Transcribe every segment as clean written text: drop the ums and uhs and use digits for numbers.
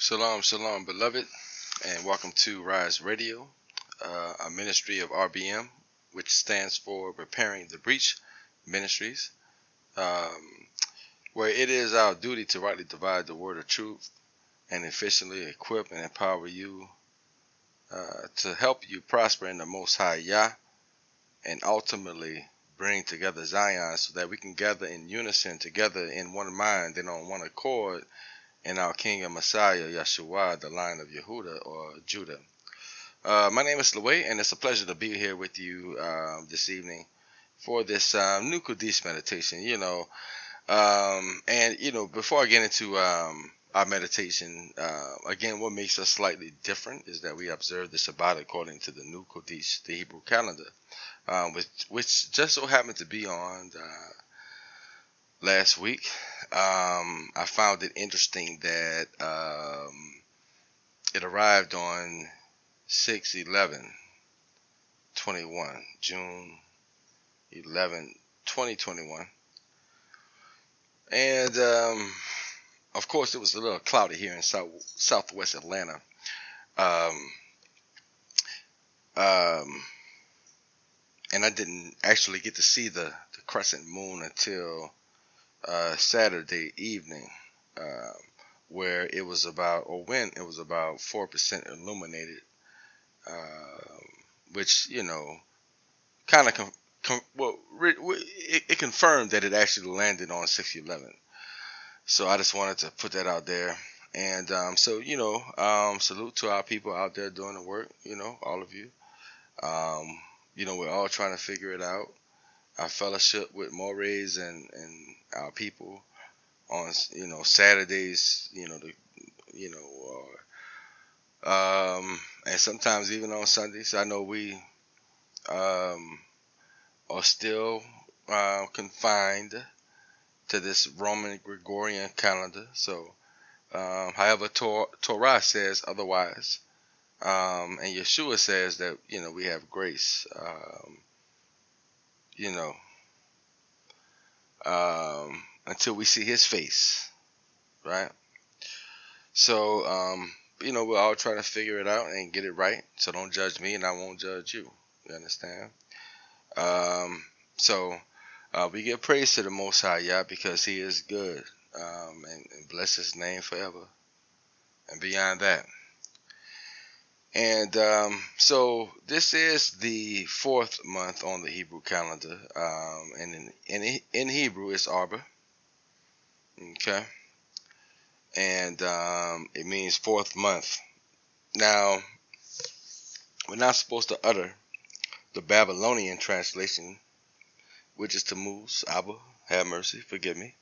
Shalom, shalom, beloved, and welcome to rYse Radio, a ministry of RBM, which stands for Repairing the Breach Ministries, um, where it is our duty to rightly divide the word of truth and efficiently equip and empower you to help you prosper in the Most High Yah and ultimately bring together Zion so that we can gather in unison together in one mind and on one accord in our King and Messiah, Yeshua, the line of Yehuda or Judah. My name is Laway, and it's a pleasure to be here with you this evening for this new Chodesh meditation. Before I get into our meditation, again, what makes us slightly different is that we observe the Shabbat according to the new Chodesh, the Hebrew calendar, which just so happened to be on last week. I found it interesting that it arrived on 6/11/21, June 11, 2021. And of course, it was a little cloudy here in southwest Atlanta. And I didn't actually get to see the crescent moon until Saturday evening, where it was about, or when it was about 4% illuminated, which, kind of it confirmed that it actually landed on 6/11. So I just wanted to put that out there. And salute to our people out there doing the work, all of you. We're all trying to figure it out. Our fellowship with Morays and our people on Saturdays, and sometimes even on Sundays. I know we are still confined to this Roman Gregorian calendar. So, however, Torah says otherwise, and Yeshua says that we have grace. Until we see His face, right? So, we're all trying to figure it out and get it right. So don't judge me, and I won't judge you. You understand? So we give praise to the Most High Yah because He is good, and bless His name forever and beyond that. And so this is the 4th month on the Hebrew calendar, and in Hebrew it's Arbor. Okay. And it means 4th month. Now, we're not supposed to utter the Babylonian translation, which is Tammuz, Abba, have mercy, forgive me.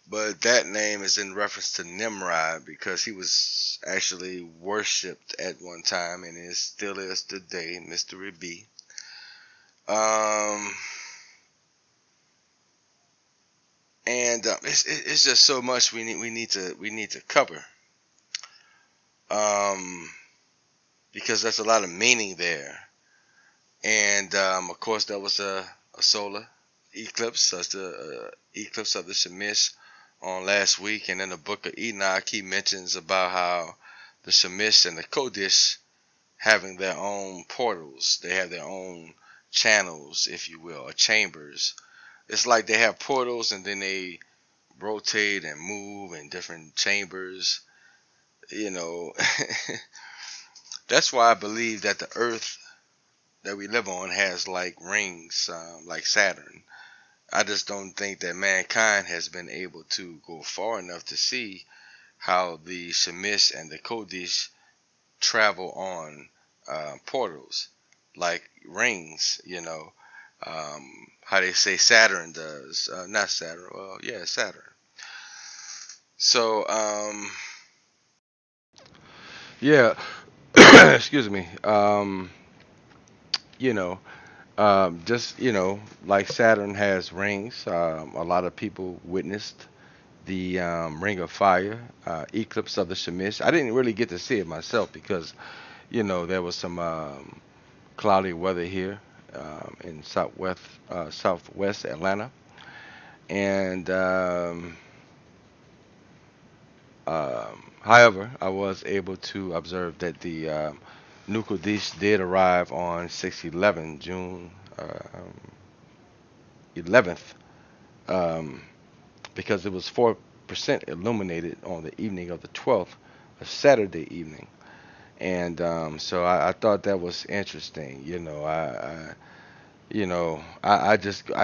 But that name is in reference to Nimrod because he was actually worshipped at one time and still is today, Mystery B. And it's just so much we need to cover, because there's a lot of meaning there. And of course, there was a solar eclipse, that's the eclipse of the Shemish on last week. And in the book of Enoch, he mentions about how the Shemish and the Chodesh having their own portals, they have their own channels, if you will, or chambers. It's like they have portals and then they rotate and move in different chambers. That's why I believe that the earth that we live on has like rings, like Saturn. I just don't think that mankind has been able to go far enough to see how the Shemish and the Chodesh travel on portals like rings, how they say Saturn does. Not Saturn. Well, yeah, Saturn. So, yeah, excuse me. Just, like Saturn has rings, a lot of people witnessed the Ring of Fire, eclipse of the Shemish. I didn't really get to see it myself because, there was some cloudy weather here in southwest Atlanta. And However, I was able to observe that the New Chodesh did arrive on 6/11, June 11th, um, because it was 4% illuminated on the evening of the 12th, a Saturday evening. And so I thought that was interesting. I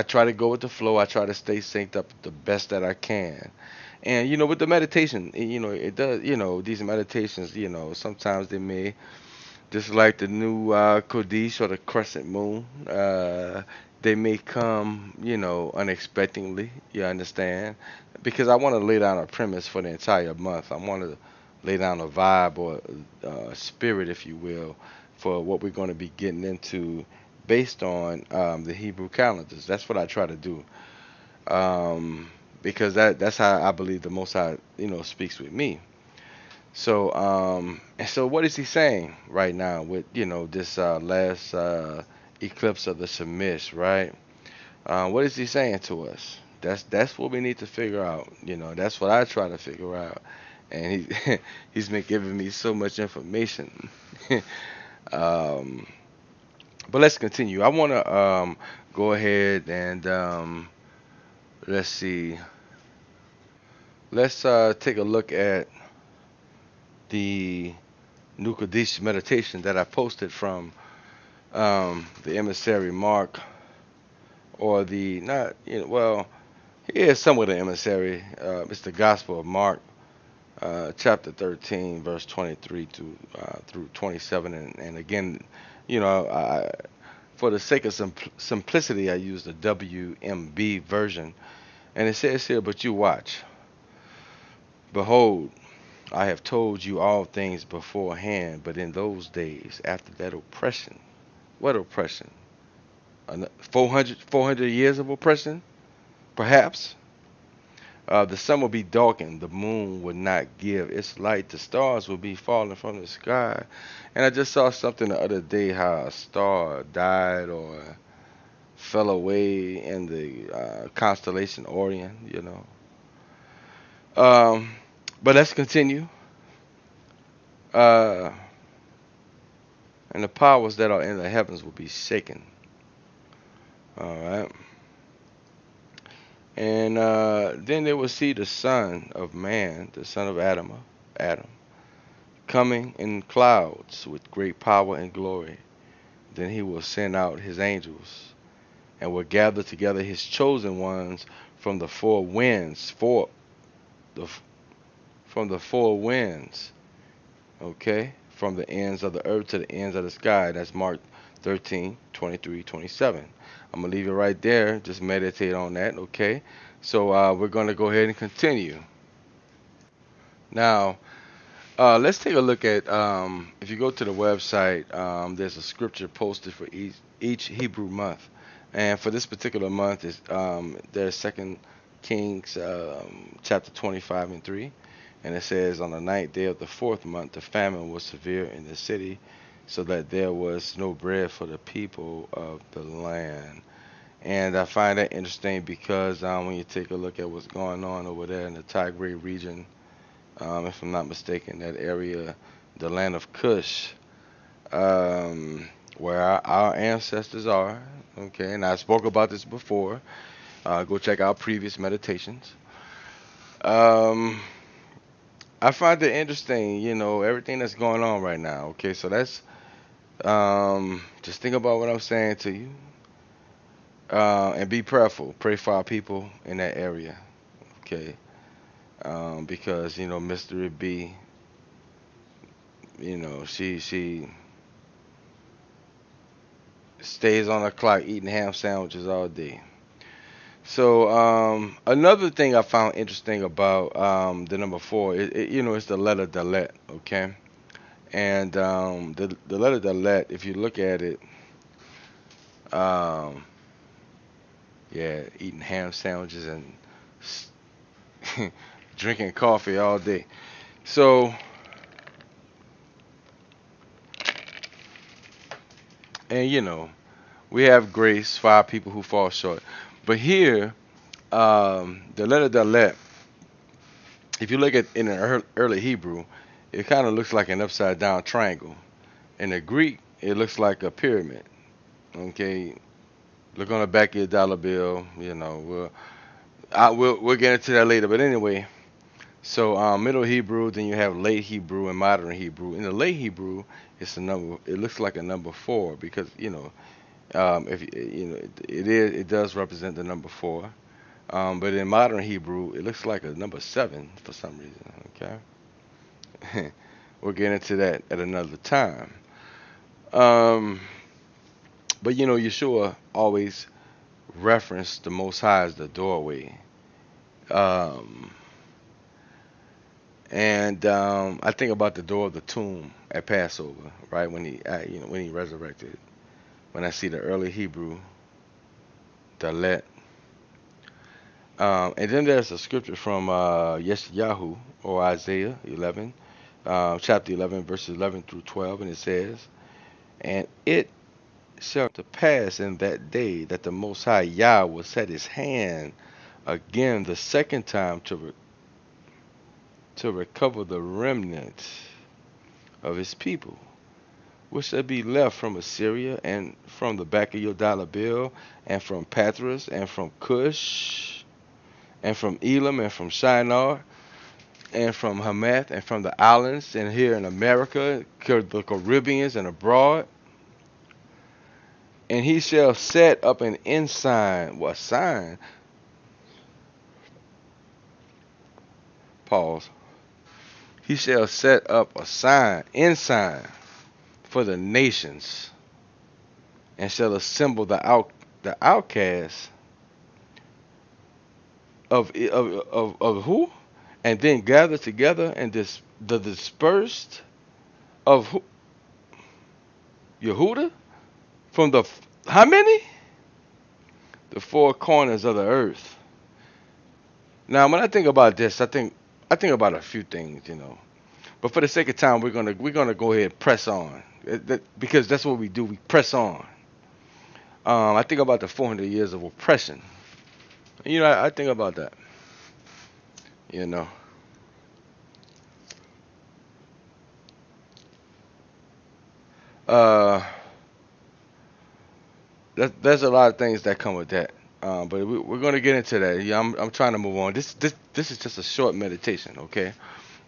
try to go with the flow. I try to stay synced up the best that I can. And with the meditation, it does. These meditations, sometimes they may, just like the new Kodesh or the crescent moon, they may come, unexpectedly. You understand? Because I want to lay down a premise for the entire month. I want to lay down a vibe or spirit, if you will, for what we're going to be getting into based on the Hebrew calendars. That's what I try to do. Um, because that's how I believe the Most High, speaks with me. So what is he saying right now with this last eclipse of the Shemish, right? What is he saying to us? That's what we need to figure out. That's what I try to figure out, and he's been giving me so much information. um, but let's continue. I want to go ahead and let's see. Let's take a look at the New Chodesh meditation that I posted from the emissary Mark, or the not, well, he is somewhat an emissary. It's the Gospel of Mark, chapter 13, verse 23 to through 27, and again, for the sake of simplicity, I use the WMB version, and it says here, "But you watch, behold, I have told you all things beforehand, but in those days, after that oppression." What oppression? 400 years of oppression, perhaps. The sun will be darkened, the moon will not give its light, the stars will be falling from the sky. And I just saw something the other day how a star died or fell away in the constellation Orion. Um, but let's continue. Uh, and the powers that are in the heavens will be shaken. All right. And then they will see the Son of Man, the son of Adam, coming in clouds with great power and glory. Then he will send out his angels and will gather together his chosen ones from the four winds, the from the four winds, okay, from the ends of the earth to the ends of the sky. That's Mark 13, 23, 27. I'm going to leave it right there. Just meditate on that, okay? So we're going to go ahead and continue. Now, let's take a look at, if you go to the website, there's a scripture posted for each Hebrew month. And for this particular month, there's 2 Kings chapter 25 and 3. And it says, "On the ninth day of the fourth month, the famine was severe in the city, so that there was no bread for the people of the land." And I find that interesting because when you take a look at what's going on over there in the Tigray region, if I'm not mistaken, that area, the land of Cush, where our ancestors are. Okay, and I spoke about this before. Go check out previous meditations. Um, I find it interesting, everything that's going on right now. Okay, so that's just think about what I'm saying to you, and be prayerful. Pray for our people in that area. Okay, because Mystery B, she stays on the clock eating ham sandwiches all day. So another thing I found interesting about the number four, it's the letter Dalet, okay? And the letter Dalet, if you look at it, um, yeah, eating ham sandwiches and drinking coffee all day. So, and we have grace for our people who fall short. But here, the letter Dalet, if you look at in the early Hebrew, it kind of looks like an upside down triangle. In the Greek, it looks like a pyramid. Okay, look on the back of your dollar bill. We'll get into that later. But anyway, so Middle Hebrew, then you have Late Hebrew and Modern Hebrew. In the Late Hebrew, it's a number. It looks like a number 4 because if it does represent the number 4. But in Modern Hebrew, it looks like a number 7 for some reason. Okay, we'll get into that at another time. Um, but Yeshua always referenced the Most High as the doorway. Um, And I think about the door of the tomb at Passover, right when when he resurrected. When I see the early Hebrew, the let, and then there's a scripture from Yeshayahu or Isaiah 11, chapter 11, verses 11 through 12, and it says, "And it shall come to pass in that day that the Most High Yah will set His hand again the second time to recover the remnant of His people, which shall be left from Assyria, and from the back of your dollar bill, and from Pathros, and from Cush, and from Elam, and from Shinar, and from Hamath, and from the islands, and here in America, the Caribbeans, and abroad. And he shall set up an ensign," what sign? Pause. "He shall set up a sign, ensign, for the nations, and shall assemble the outcasts of who? And then gather together and the dispersed of who? Yehuda? From the how many? The 4 corners of the earth." Now, when I think about this, I think about a few things. But for the sake of time, we're gonna go ahead and press on, because that's what we do. We press on. I think about the 400 years of oppression. I think about that. You know. Uh, there's a lot of things that come with that. But we're going to get into that. Yeah, I'm trying to move on. This is just a short meditation, okay?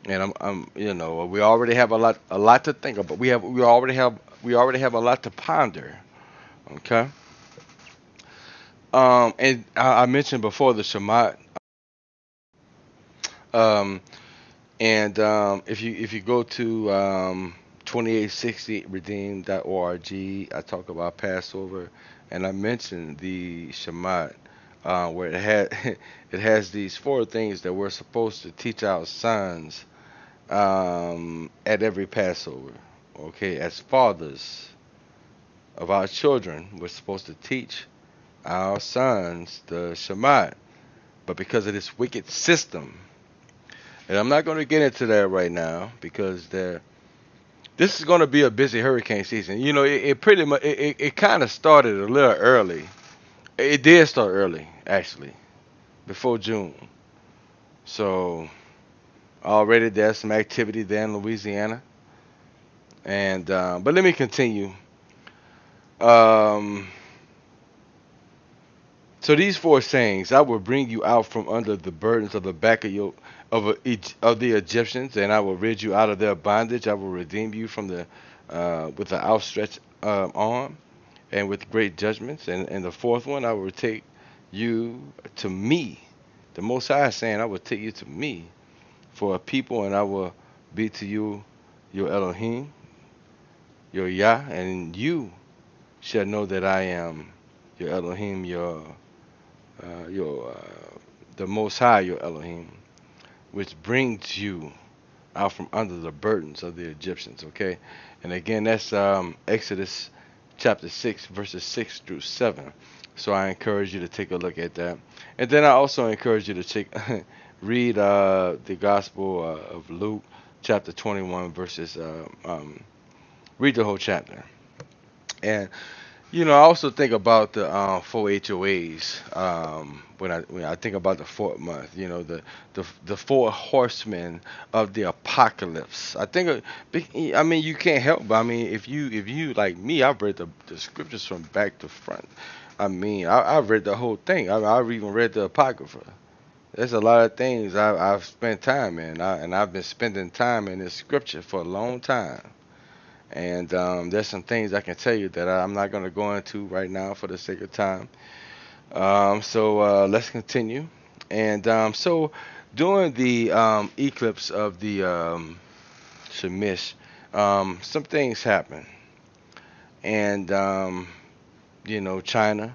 And we already have a lot to think about. We already have a lot to ponder, okay? And I mentioned before the Shema. Um, and if you go to 2860redeem.org, I talk about Passover, and I mentioned the Shema, where it has these 4 things that we're supposed to teach our sons at every Passover. Okay, as fathers of our children, we're supposed to teach our sons the Shema. But because of this wicked system, and I'm not going to get into that right now because this is going to be a busy hurricane season. It pretty much it kind of started a little early. It did start early, actually, before June. So already there's some activity there in Louisiana. And but let me continue. Um, so these 4 sayings: "I will bring you out from under the burdens of the back of the Egyptians, and I will rid you out of their bondage. I will redeem you from the with the outstretched arm, and with great judgments." And the 4th one: "I will take you to me." The Most High is saying, "I will take you to me for a people, and I will be to you your Elohim, your Yah, and you shall know that I am your Elohim, the Most High, your Elohim, which brings you out from under the burdens of the Egyptians." Okay, and again, that's Exodus chapter 6, verses 6 through 7. So I encourage you to take a look at that, and then I also encourage you to read the Gospel of Luke, chapter 21, verses. Read the whole chapter, and I also think about the four HOAs. When I think about the fourth month, the four horsemen of the apocalypse. I think, I mean, you can't help but, I mean, if you like me, I've read the scriptures from back to front. I mean, I've read the whole thing. I've even read the apocrypha. There's a lot of things I've spent time in, and I've been spending time in this scripture for a long time. And there's some things I can tell you that I'm not going to go into right now for the sake of time. So let's continue. And so during the eclipse of the Shemish, some things happen. And, China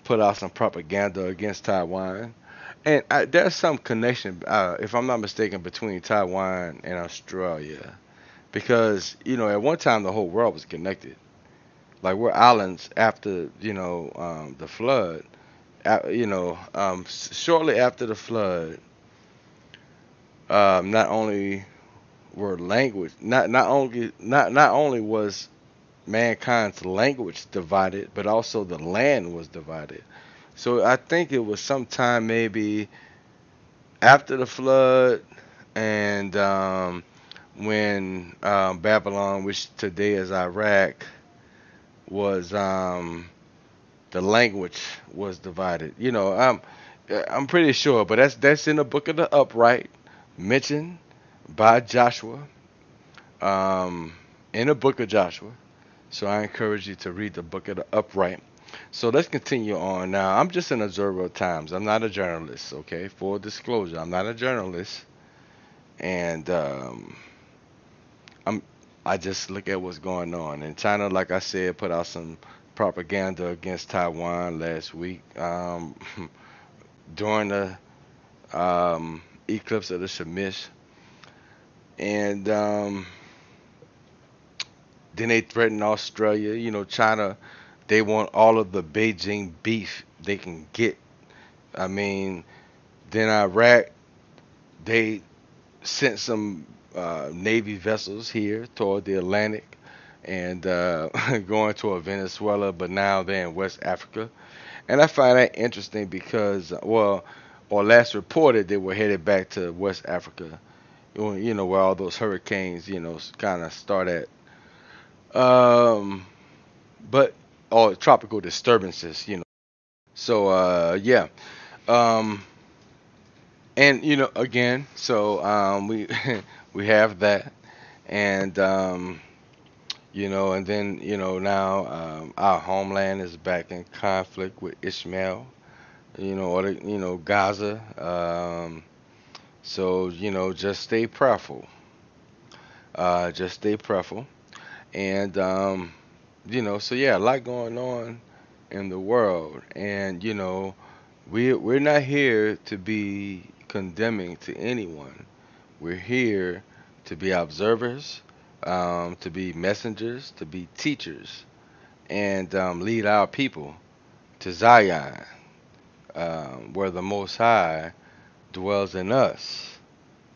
put out some propaganda against Taiwan. And there's some connection, if I'm not mistaken, between Taiwan and Australia. Because, at one time the whole world was connected. Like we're islands after the flood. Shortly after the flood, not only were language not only was mankind's language divided, but also the land was divided. So I think it was sometime maybe after the flood, and when Babylon, which today is Iraq, was the language was divided. I'm pretty sure, but that's in the book of the upright, mentioned by Joshua, um, in the book of Joshua. So I encourage you to read the book of the upright. So let's continue on. Now, I'm just an observer of times. I'm not a journalist, okay? Full disclosure, I'm not a journalist, and I'm I just look at what's going on. And China, like I said, put out some propaganda against Taiwan last week, during the eclipse of the Shemish, and then they threatened Australia. China, they want all of the Beijing beef they can get. I mean, then Iraq, they sent some Navy vessels here toward the Atlantic, and going toward Venezuela, but now they're in West Africa. And I find that interesting because, well, or last reported, they were headed back to West Africa, where all those hurricanes, kind of start at. Um, but all tropical disturbances. So yeah. Um, and again, so we we have that, and and then now our homeland is back in conflict with Ishmael, or Gaza. So just stay prayerful. Just stay prayerful, and so yeah, a lot going on in the world, and we're not here to be condemning to anyone. We're here to be observers, to be messengers, to be teachers, and lead our people to Zion, where the Most High dwells in us.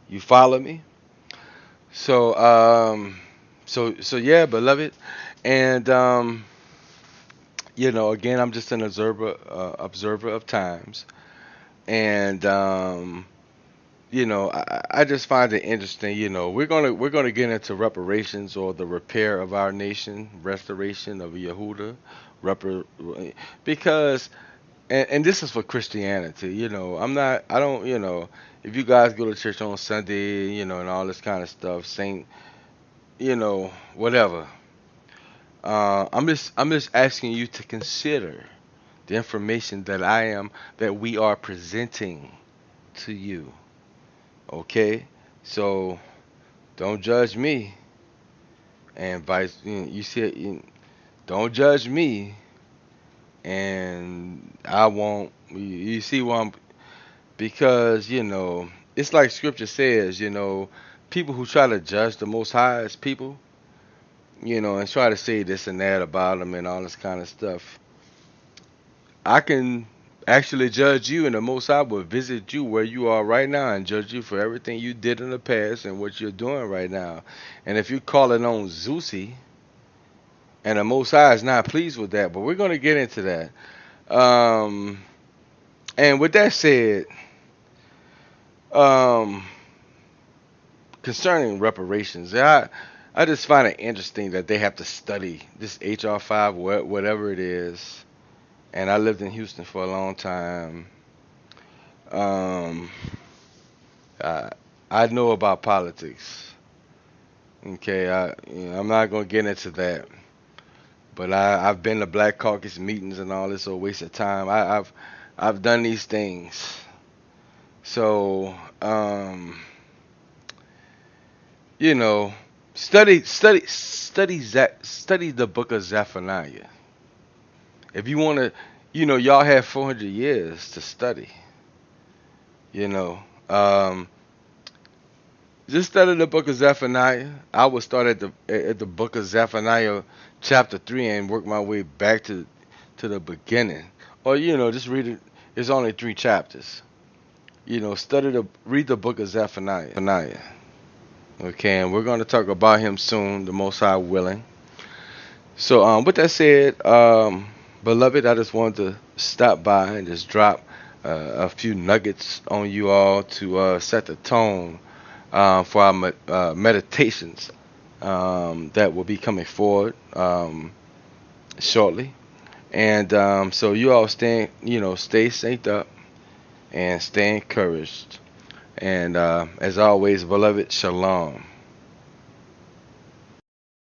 You follow me? So, so yeah, beloved, and again, I'm just an observer of times, and I just find it interesting. We're gonna get into reparations, or the repair of our nation, restoration of Yehuda, repar- because and this is for Christianity. I don't. If you guys go to church on Sunday, and all this kind of stuff, Saint, whatever. I'm just asking you to consider the information that we are presenting to you. Okay, so don't judge me, and vice you see don't judge me, and I won't. You see why I'm because it's like Scripture says. People who try to judge the Most High as people, and try to say this and that about them and all this kind of stuff. I can actually judge you, and the Most High will visit you where you are right now and judge you for everything you did in the past and what you're doing right now. And if you call it on Zeusy, And the Most High is not pleased with that. But we're going to get into that. Um, and with that said, um, concerning reparations, I just find it interesting that they have to study this HR 5, whatever it is. And I lived in Houston for a long time. Um, I, I know about politics. Okay, I'm not gonna get into that, but I've been to Black Caucus meetings and all this, so a waste of time. I've done these things. So you know, study the book of Zephaniah. If you want to, y'all have 400 years to study. You know, um, just study the book of Zephaniah. I would start at the book of Zephaniah, chapter 3, and work my way back to the beginning. Or just read it. It's only 3 chapters. Read the book of Zephaniah. Okay, and we're going to talk about him soon, the Most High willing. So, with that said, beloved, I just wanted to stop by and just drop a few nuggets on you all to set the tone for our meditations that will be coming forward shortly. And so you all stay synced up and stay encouraged. And as always, beloved, shalom.